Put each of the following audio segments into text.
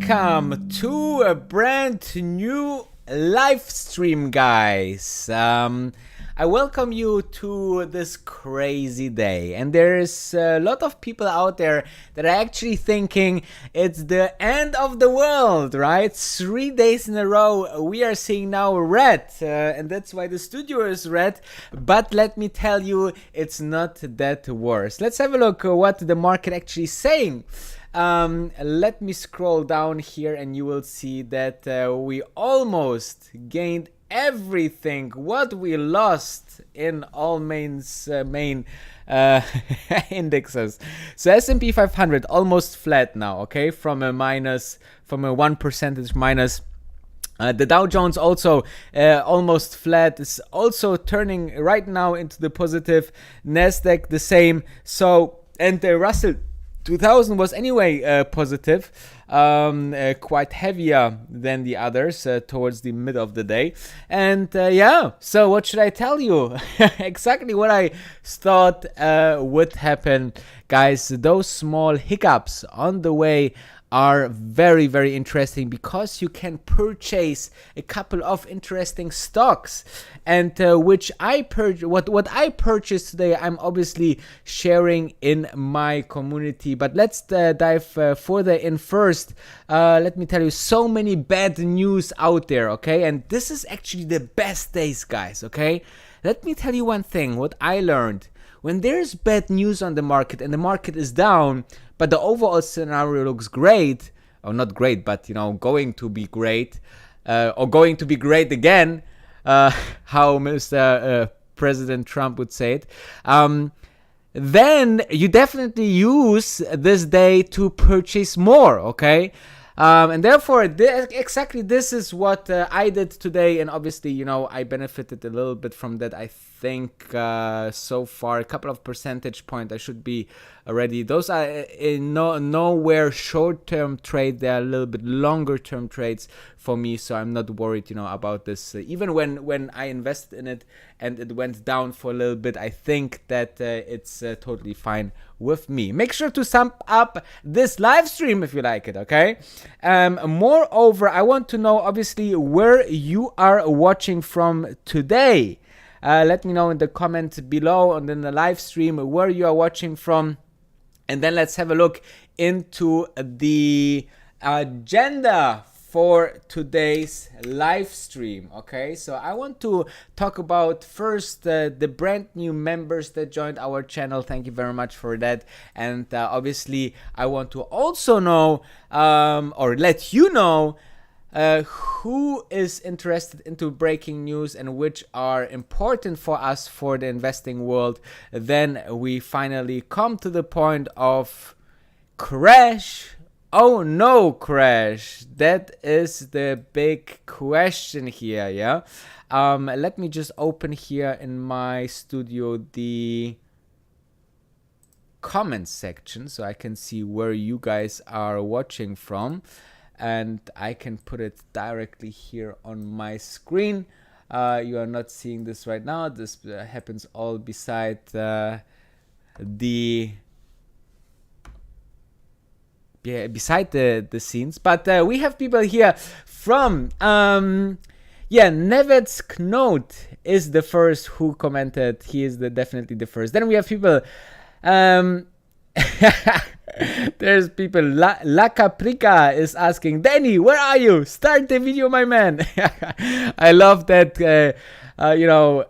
Welcome to a brand new live stream, guys. I welcome you to this crazy day, and there's a lot of people out there that are actually thinking it's the end of the world, right? 3 days in a row we are seeing now red, and that's why the studio is red. But let me tell you, it's not that worse. Let's have a look at what the market actually is saying. Let me scroll down here and you will see that we almost gained everything what we lost in all main indexes. So S&P 500 almost flat now, okay, from a 1% minus. The Dow Jones also almost flat, is also turning right now into the positive. Nasdaq the same. So, and the Russell 2000 was anyway positive, quite heavier than the others towards the mid of the day. And yeah, so what should I tell you? Exactly what I thought would happen, guys. Those small hiccups on the way are very, very interesting because you can purchase a couple of interesting stocks, and which I what I purchased today, I'm obviously sharing in my community. But let's dive further in first. Let me tell you, so many bad news out there, okay? And this is actually the best days, guys, okay? Let me tell you one thing, what I learned. When there's bad news on the market and the market is down, but the overall scenario looks great, or not great, but you know, going to be great, or going to be great again, how Mr. President Trump would say it, then you definitely use this day to purchase more, okay? And therefore, exactly this is what I did today, and obviously, you know, I benefited a little bit from that. I think so far a couple of percentage points I should be already. Those are in nowhere short-term trade. They are a little bit longer-term trades for me, so I'm not worried, you know, about this. Even when I invested in it and it went down for a little bit, I think that it's totally fine with me. Make sure to sum up this live stream if you like it, okay? Moreover, I want to know obviously where you are watching from today. Let me know in the comment below and in the live stream where you are watching from, and then let's have a look into the agenda for today's live stream. Okay, so I want to talk about first the brand new members that joined our channel. Thank you very much for that. And obviously I want to also know or let you know who is interested into breaking news and which are important for us for the investing world. Then we finally come to the point of crash. Oh no, crash. That is the big question here, yeah? Let me just open here in my studio the comments section so I can see where you guys are watching from. And I can put it directly here on my screen. You are not seeing this right now. This happens all beside beside the scenes. But we have people here from Nevetsk Note is the first who commented. He is definitely the first. Then we have people there's people. La Caprica is asking, Danny, where are you? Start the video, my man. I love that you know,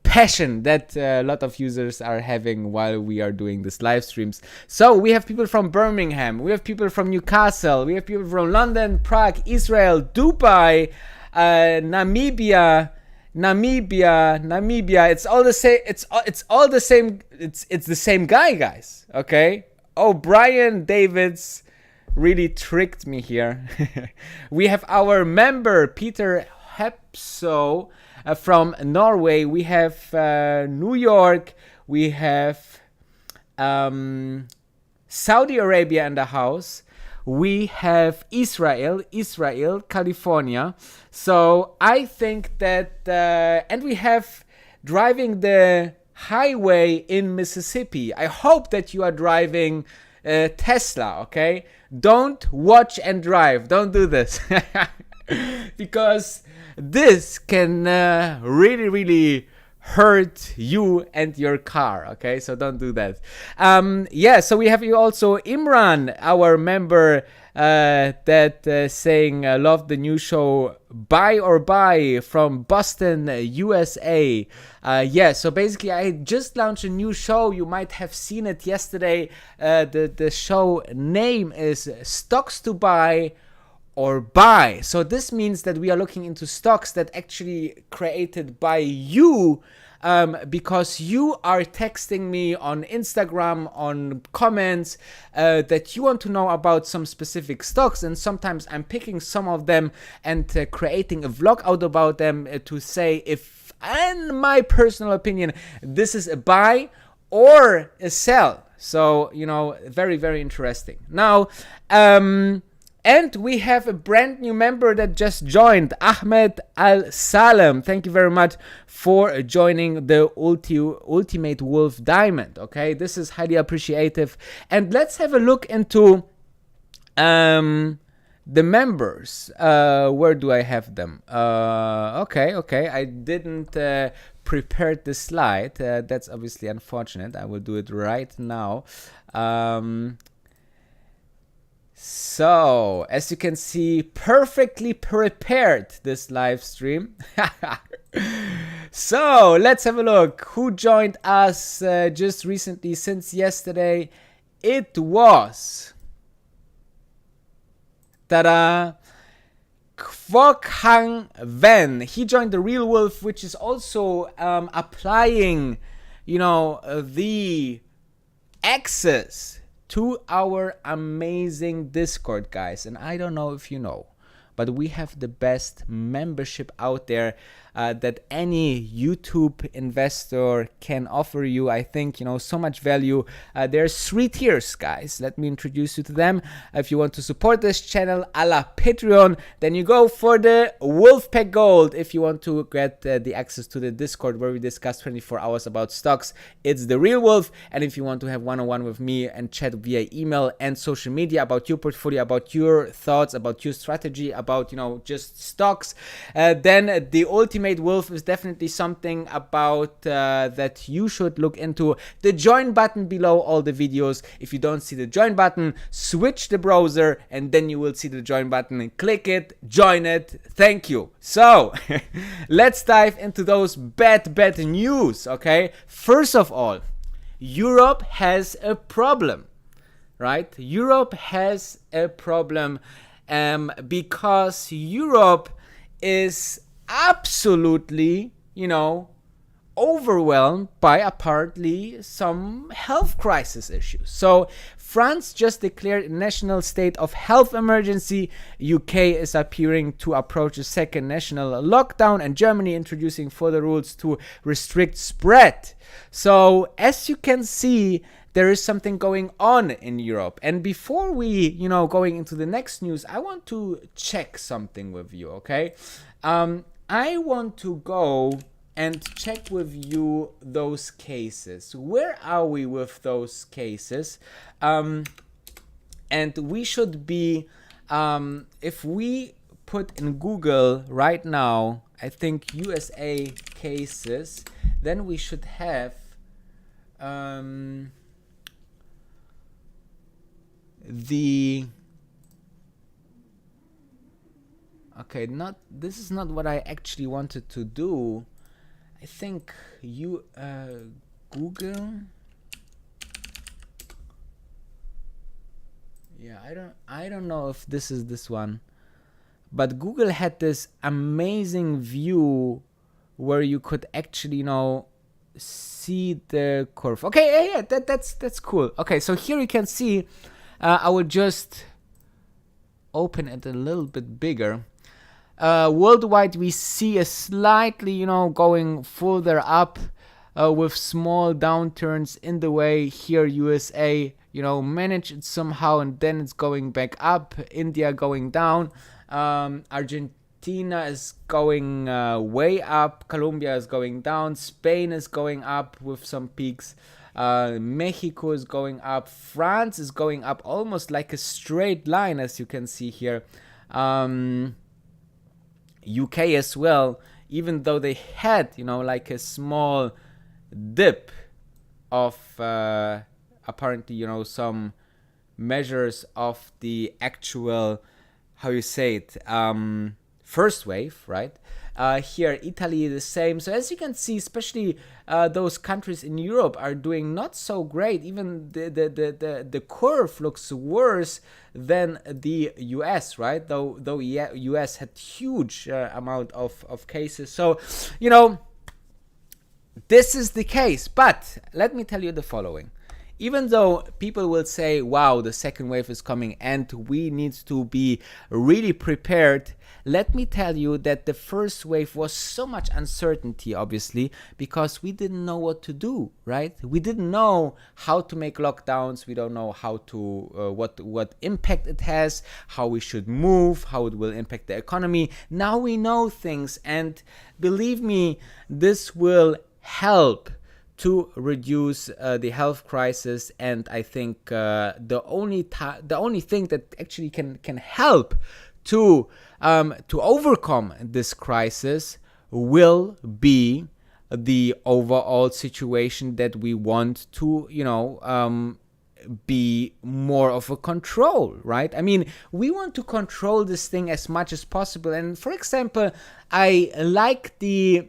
passion that a lot of users are having while we are doing this live streams. So we have people from Birmingham, we have people from Newcastle, we have people from London, Prague, Israel, Dubai, Namibia. It's all the same. It's all the same. It's the same guy, guys. Okay. Oh, Brian Davids really tricked me here. We have our member Peter Hepso from Norway. We have New York. We have Saudi Arabia in the house. We have Israel, California. So I think that, and we have driving the highway in Mississippi. I hope that you are driving Tesla, okay? Don't watch and drive. Don't do this. Because this can really, really hurt you and your car, okay? So don't do that. So we have you also Imran, our member, that saying love the new show, buy or buy, from Boston, USA. So basically I just launched a new show. You might have seen it yesterday. The show name is Stocks to Buy or Buy. So this means that we are looking into stocks that actually created by you, because you are texting me on Instagram, on comments, that you want to know about some specific stocks, and sometimes I'm picking some of them and creating a vlog out about them, to say if, in my personal opinion, this is a buy or a sell. So, very, very interesting. Now, and we have a brand new member that just joined, Ahmed Al-Salem. Thank you very much for joining the Ultimate Wolf Diamond. Okay, this is highly appreciative. And let's have a look into the members. Where do I have them? Okay. I didn't prepare the slide. That's obviously unfortunate. I will do it right now. So, as you can see, perfectly prepared this live stream. So, let's have a look. Who joined us just recently, since yesterday? It was... Ta-da! Kwok Hang Ven. He joined the Real Wolf, which is also applying, the access to our amazing Discord, guys. And I don't know if you know, but we have the best membership out there that any YouTube investor can offer you. I think, so much value. There's 3 tiers, guys. Let me introduce you to them. If you want to support this channel a la Patreon, then you go for the Wolfpack Gold. If you want to get the access to the Discord where we discuss 24 hours about stocks, it's the Real Wolf. And if you want to have one-on-one with me and chat via email and social media about your portfolio, about your thoughts, about your strategy, about, just stocks, then the Ultimate Wolf is definitely something about that you should look into. The join button below all the videos. If you don't see the join button, switch the browser and then you will see the join button, and click it, join it. Thank you. So let's dive into those bad news. Okay, first of all, Europe has a problem, right? Europe has a problem because Europe is absolutely, overwhelmed by apparently some health crisis issues. So France just declared a national state of health emergency. UK is appearing to approach a second national lockdown, and Germany introducing further rules to restrict spread. So as you can see, there is something going on in Europe. And before we, going into the next news, I want to check something with you, okay? I want to go and check with you those cases. Where are we with those cases? And we should be, if we put in Google right now, I think USA cases, then we should have okay, this is not what I actually wanted to do. I think you Google. Yeah, I don't know if this is this one, but Google had this amazing view where you could actually see the curve. Okay, yeah, that's cool. Okay, so here you can see. I will just open it a little bit bigger. Worldwide, we see a slightly, going further up with small downturns in the way. Here, USA, managed it somehow, and then it's going back up. India going down. Argentina is going way up. Colombia is going down. Spain is going up with some peaks. Mexico is going up. France is going up almost like a straight line, as you can see here. UK as well, even though they had, like a small dip of apparently, some measures of the actual, how you say it, first wave, right? Here, Italy, the same. So as you can see, especially those countries in Europe are doing not so great. Even the curve looks worse than the US, right? Though US had huge amount of cases. So, this is the case. But let me tell you the following. Even though people will say, wow, the second wave is coming and we need to be really prepared, let me tell you that the first wave was so much uncertainty, obviously, because we didn't know what to do, right? We didn't know how to make lockdowns. We don't know how to, what impact it has, how we should move, how it will impact the economy. Now we know things, and believe me, this will help to reduce the health crisis. And I think the only thing that actually can help to overcome this crisis will be the overall situation that we want to, be more of a control, right? I mean, we want to control this thing as much as possible. And for example, I like the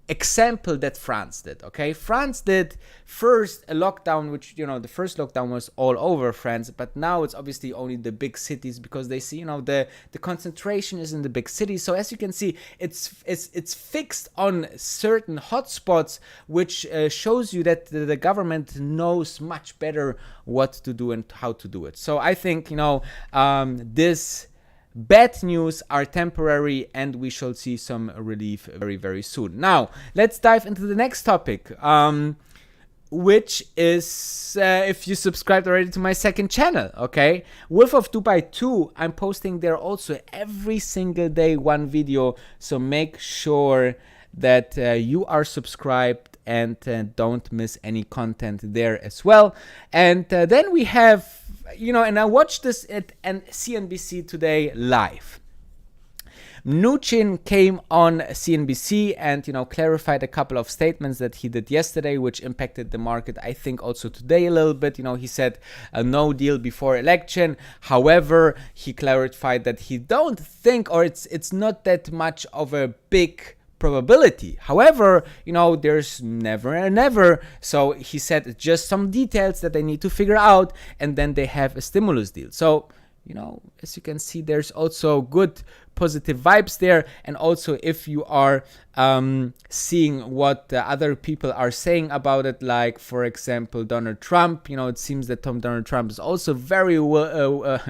example that France did. Okay, France did first a lockdown, which the first lockdown was all over France, but now it's obviously only the big cities because they see the concentration is in the big cities. So as you can see, it's fixed on certain hotspots, which shows you that the government knows much better what to do and how to do it. So I think this bad news are temporary, and we shall see some relief very, very soon. Now, let's dive into the next topic, which is if you subscribed already to my second channel, okay? Wolf of Dubai 2, I'm posting there also every single day one video, so make sure that you are subscribed and don't miss any content there as well. And then we have, and I watched this at CNBC today live. Mnuchin came on CNBC and, clarified a couple of statements that he did yesterday, which impacted the market, I think, also today a little bit. He said a no deal before election. However, he clarified that he don't think, or it's not that much of a big probability. However, there's never and never. So he said just some details that they need to figure out, and then they have a stimulus deal. So, as you can see, there's also good positive vibes there. And also, if you are seeing what other people are saying about it, like, for example, Donald Trump, it seems that Donald Trump is also very, how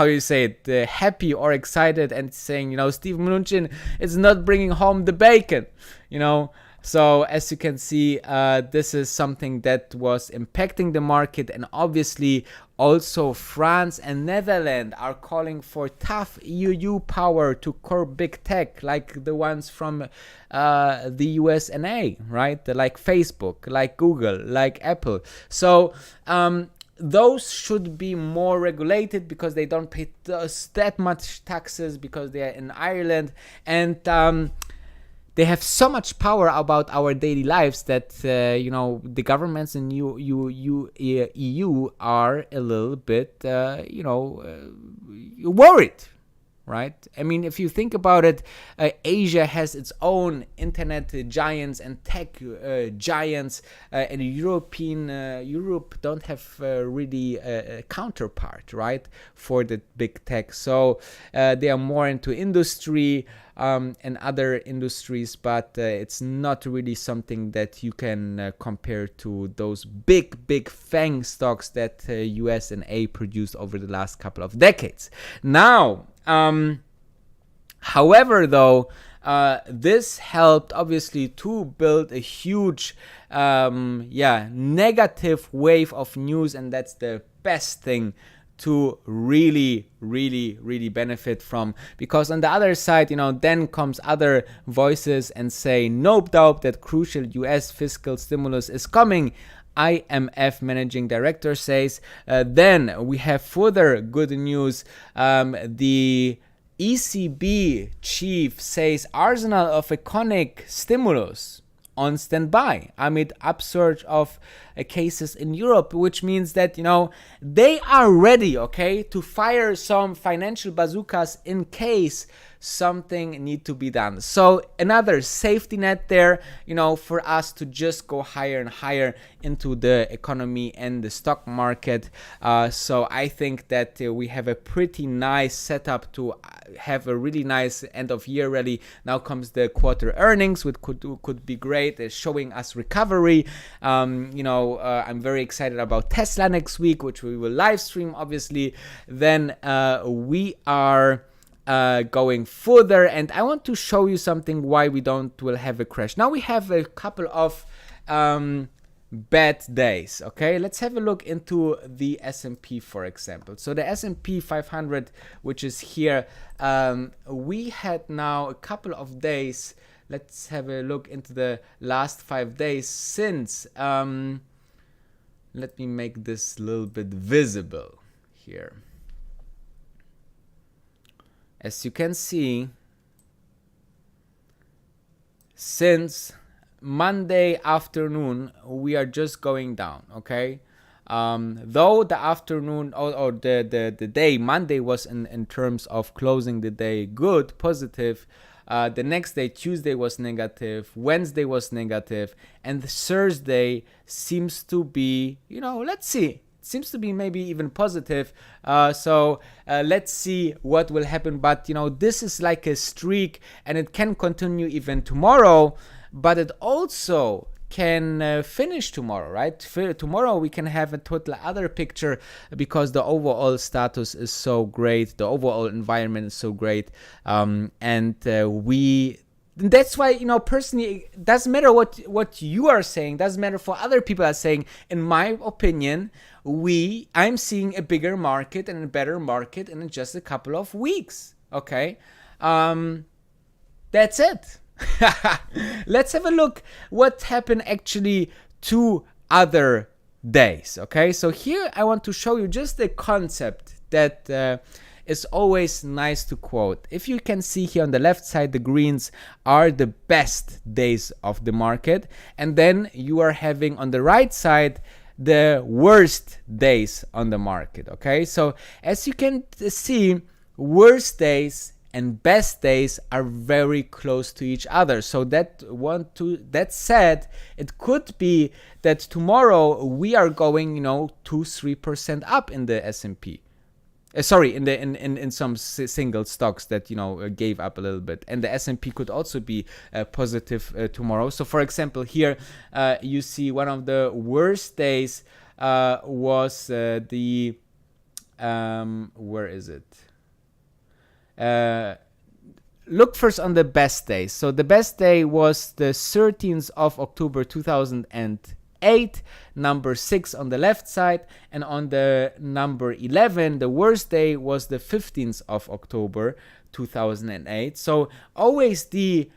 you say it, happy or excited, and saying, Steve Mnuchin is not bringing home the bacon, So as you can see, this is something that was impacting the market, and obviously also France and Netherlands are calling for tough EU power to curb big tech, like the ones from the US and A, right? Like Facebook, like Google, like Apple. So those should be more regulated because they don't pay that much taxes because they are in Ireland, and they have so much power about our daily lives that, the governments in EU are a little bit, worried, right? I mean, if you think about it, Asia has its own internet giants and tech giants, and Europe don't have really a counterpart, right, for the big tech. So they are more into industry, and other industries, but it's not really something that you can compare to those big FANG stocks that US and A produced over the last couple of decades. Now, however, though, this helped obviously to build a huge negative wave of news, and that's the best thing to really benefit from, because on the other side, then comes other voices and say no doubt that crucial US fiscal stimulus is coming. IMF managing director says. Then we have further good news. The ECB chief says arsenal of iconic stimulus on standby amid upsurge of cases in Europe, which means that they are ready, okay, to fire some financial bazookas in case something need to be done. So another safety net there, for us to just go higher and higher into the economy and the stock market. So I think that we have a pretty nice setup to have a really nice end of year rally. Now comes the quarter earnings, which could be great, showing us recovery. I'm very excited about Tesla next week, which we will live stream, obviously. Then we are going further, and I want to show you something why we will have a crash. Now we have a couple of bad days. Okay, let's have a look into the S&P, for example. So the S&P 500, which is here, we had now a couple of days. Let's have a look into the last 5 days since. Let me make this a little bit visible here. As you can see, since Monday afternoon, we are just going down, okay? Though the afternoon or the day, Monday, was in terms of closing the day good, positive. The next day, Tuesday, was negative, Wednesday was negative, and Thursday seems to be, let's see. Seems to be maybe even positive. So let's see what will happen. But this is like a streak, and it can continue even tomorrow, but it also can finish tomorrow, right? Tomorrow we can have a total other picture, because the overall status is so great, the overall environment is so great, and that's why, personally, it doesn't matter what you are saying, doesn't matter for other people are saying. In my opinion, I'm seeing a bigger market and a better market in just a couple of weeks. Okay, that's it. Let's have a look what happened actually 2 other days. Okay, so here I want to show you just a concept that is always nice to quote. If you can see here on the left side, the greens are the best days of the market, and then you are having on the right side the worst days on the market. Okay, so as you can see, worst days and best days are very close to each other. So that said, it could be that tomorrow we are going 2-3% up in the S&P. Sorry, in some single stocks that gave up a little bit, and the S&P could also be positive tomorrow. So, for example, here you see one of the worst days was the where is it? Look first on the best days. So the best day was the 13th of October 2008, number 6 on the left side, and on the number 11, the worst day was the 15th of October 2008. So always the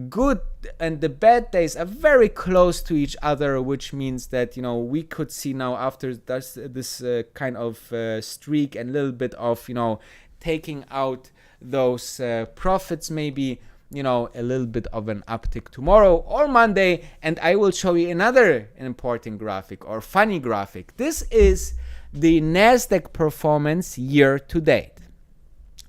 good and the bad days are very close to each other, which means that we could see now after this kind of streak and a little bit of taking out those profits, maybe a little bit of an uptick tomorrow or Monday. And I will show you another important graphic or funny graphic. This is the Nasdaq performance year to date.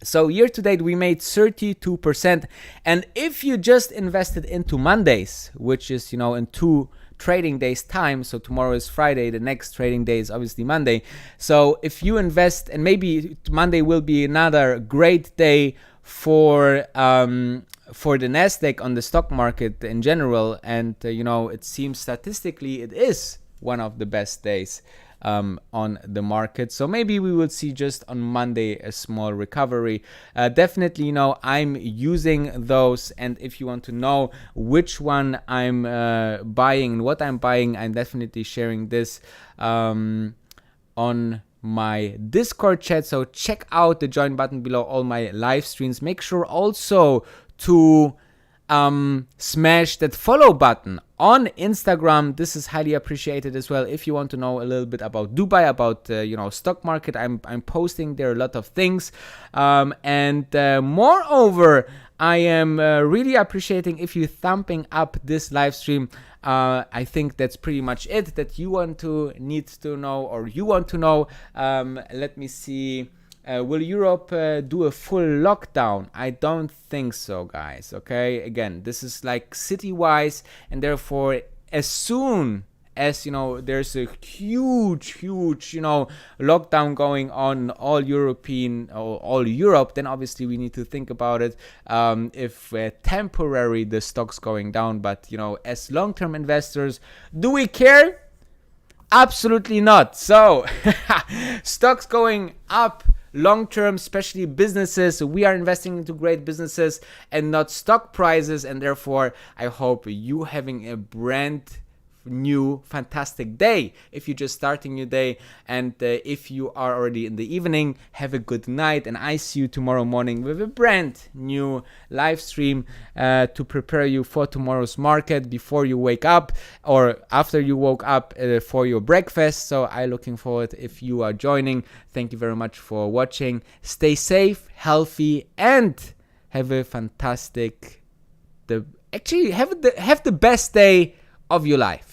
So year to date we made 32%, and if you just invested into Mondays, which is in 2 trading days time, so tomorrow is Friday, the next trading day is obviously Monday. So if you invest, and maybe Monday will be another great day for the Nasdaq on the stock market in general, and it seems statistically it is one of the best days on the market. So maybe we will see just on Monday a small recovery. Definitely, I'm using those, and if you want to know which one I'm buying and what I'm buying, I'm definitely sharing this on my Discord chat. So check out the join button below all my live streams. Make sure also to smash that follow button on Instagram. This is highly appreciated as well. If you want to know a little bit about Dubai, about stock market, I'm posting there a lot of things, and moreover, I am really appreciating if you thumbing up this live stream. I think that's pretty much it that you need to know, or you want to know. Let me see. Will Europe do a full lockdown? I don't think so, guys. Okay, again, this is like city-wise, and therefore, as soon as there's a huge lockdown going on all Europe, then obviously we need to think about it. If temporary the stock's going down, but as long-term investors, do we care? Absolutely not. So stocks going up long-term, especially businesses. We are investing into great businesses and not stock prices, and therefore I hope you having a brand new fantastic day if you're just starting your day, and if you are already in the evening, have a good night, and I see you tomorrow morning with a brand new live stream to prepare you for tomorrow's market before you wake up or after you woke up for your breakfast. So I'm looking forward if you are joining. Thank you very much for watching. Stay safe, healthy, and have a fantastic have the best day of your life.